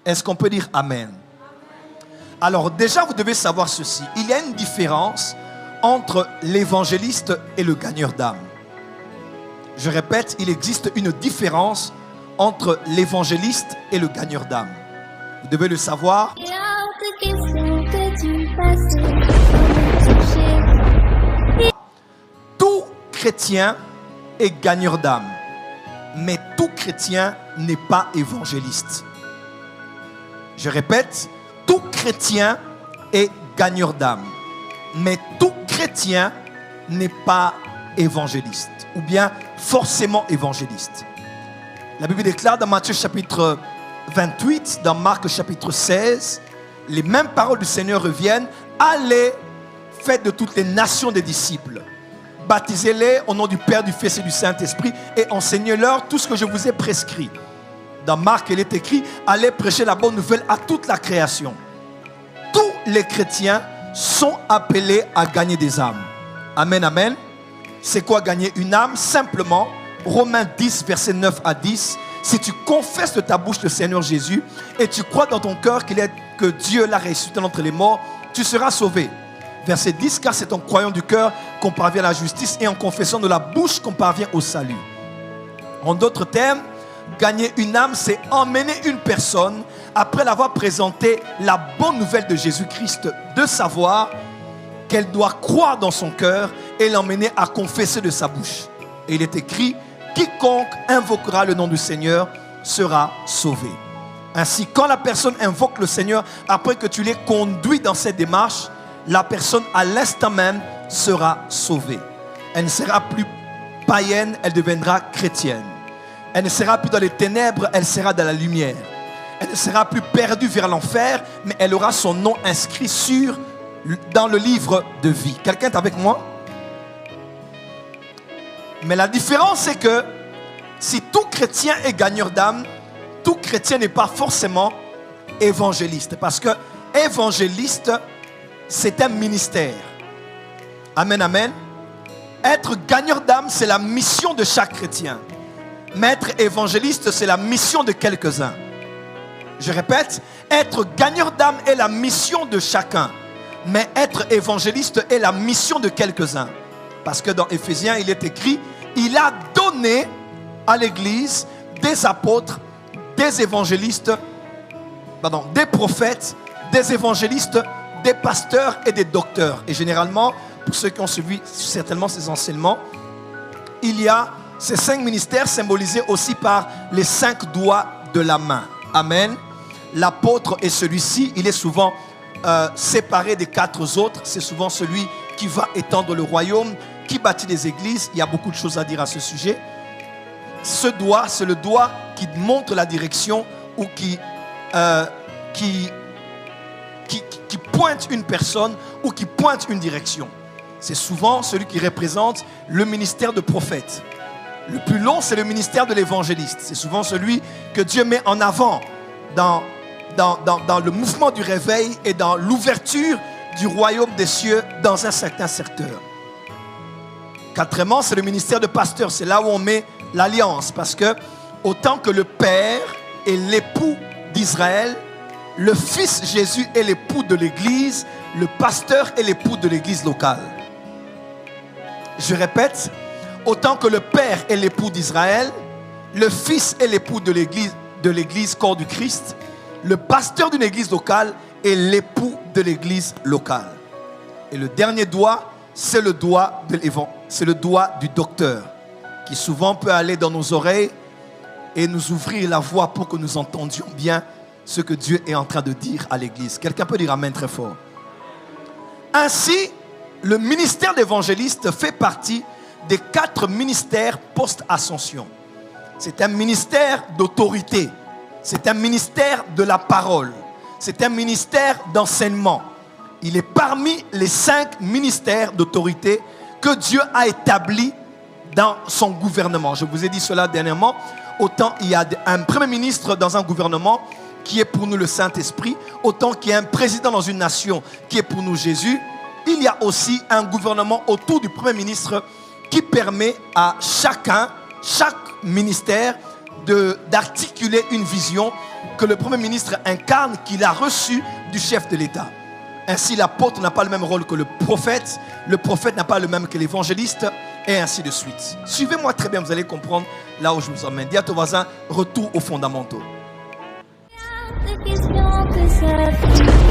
Est-ce qu'on peut dire Amen? Alors déjà, vous devez savoir ceci. Il y a une différence entre l'évangéliste et le gagneur d'âme. Je répète, il existe une différence entre l'évangéliste et le gagneur d'âme. Vous devez le savoir. Et autre question que tu passes. Tout chrétien est gagneur d'âme. Mais tout chrétien n'est pas évangéliste. Je répète, tout chrétien est gagneur d'âme. Mais tout chrétien n'est pas évangéliste. Ou bien forcément évangéliste. La Bible déclare dans Matthieu chapitre 28, dans Marc chapitre 16, les mêmes paroles du Seigneur reviennent. Allez, faites de toutes les nations des disciples. Baptisez-les au nom du Père, du Fils et du Saint-Esprit et enseignez-leur tout ce que je vous ai prescrit. Dans Marc, il est écrit, allez prêcher la bonne nouvelle à toute la création. Tous les chrétiens sont appelés à gagner des âmes. Amen, amen. C'est quoi gagner une âme? Simplement, Romains 10, versets 9 à 10. Si tu confesses de ta bouche le Seigneur Jésus et tu crois dans ton cœur que Dieu l'a ressuscité d'entre les morts, tu seras sauvé. Verset 10, car c'est en croyant du cœur qu'on parvient à la justice et en confessant de la bouche qu'on parvient au salut. En d'autres termes, gagner une âme, c'est emmener une personne, après l'avoir présenté la bonne nouvelle de Jésus-Christ, de savoir qu'elle doit croire dans son cœur et l'emmener à confesser de sa bouche. Et il est écrit, quiconque invoquera le nom du Seigneur sera sauvé. Ainsi, quand la personne invoque le Seigneur, après que tu l'aies conduit dans cette démarche, la personne à l'instant même sera sauvée. Elle ne sera plus païenne, elle deviendra chrétienne. Elle ne sera plus dans les ténèbres, elle sera dans la lumière. Elle ne sera plus perdue vers l'enfer, mais elle aura son nom inscrit dans le livre de vie. Quelqu'un est avec moi? Mais la différence, c'est que si tout chrétien est gagneur d'âme, tout chrétien n'est pas forcément évangéliste. Parce que évangéliste, c'est un ministère. Amen, amen. Être gagneur d'âme, c'est la mission de chaque chrétien. Mais être évangéliste, c'est la mission de quelques-uns. Je répète, être gagneur d'âme est la mission de chacun. Mais être évangéliste est la mission de quelques-uns. Parce que dans Éphésiens, il est écrit, il a donné à l'Église des apôtres, des évangélistes, des prophètes, des évangélistes, des pasteurs et des docteurs. Et généralement, pour ceux qui ont suivi certainement ces enseignements, il y a ces 5 ministères symbolisés aussi par les 5 doigts de la main. Amen. L'apôtre est celui-ci, il est souvent séparé des 4 autres. C'est souvent celui qui va étendre le royaume, qui bâtit des églises. Il y a beaucoup de choses à dire à ce sujet. Ce doigt, c'est le doigt qui montre la direction ou qui pointe une personne ou qui pointe une direction. C'est souvent celui qui représente le ministère de prophète. Le plus long, c'est le ministère de l'évangéliste. C'est souvent celui que Dieu met en avant dans le mouvement du réveil et dans l'ouverture du royaume des cieux dans un certain secteur. Quatrièmement, c'est le ministère de pasteur. C'est là où on met l'alliance. Parce que autant que le Père est l'époux d'Israël, le Fils Jésus est l'époux de l'Église, le pasteur est l'époux de l'Église locale. Je répète, autant que le Père est l'époux d'Israël, le Fils est l'époux de l'Église corps du Christ, le pasteur d'une Église locale est l'époux de l'Église locale. Et le dernier doigt, c'est le doigt du docteur, qui souvent peut aller dans nos oreilles et nous ouvrir la voie pour que nous entendions bien ce que Dieu est en train de dire à l'Église. Quelqu'un peut dire Amen très fort. Ainsi, le ministère d'évangéliste fait partie des 4 ministères post-ascension. C'est un ministère d'autorité. C'est un ministère de la parole. C'est un ministère d'enseignement. Il est parmi les 5 ministères d'autorité que Dieu a établis dans son gouvernement. Je vous ai dit cela dernièrement. Autant il y a un premier ministre dans un gouvernement qui est pour nous le Saint-Esprit, autant qu'il y a un président dans une nation qui est pour nous Jésus, il y a aussi un gouvernement autour du premier ministre qui permet à chaque ministère d'articuler une vision que le Premier ministre incarne, qu'il a reçu du chef de l'État. Ainsi, l'apôtre n'a pas le même rôle que le prophète n'a pas le même que l'évangéliste, et ainsi de suite. Suivez-moi très bien, vous allez comprendre là où je vous emmène. Dis à ton voisin, retour aux fondamentaux. Des questions que ça fait.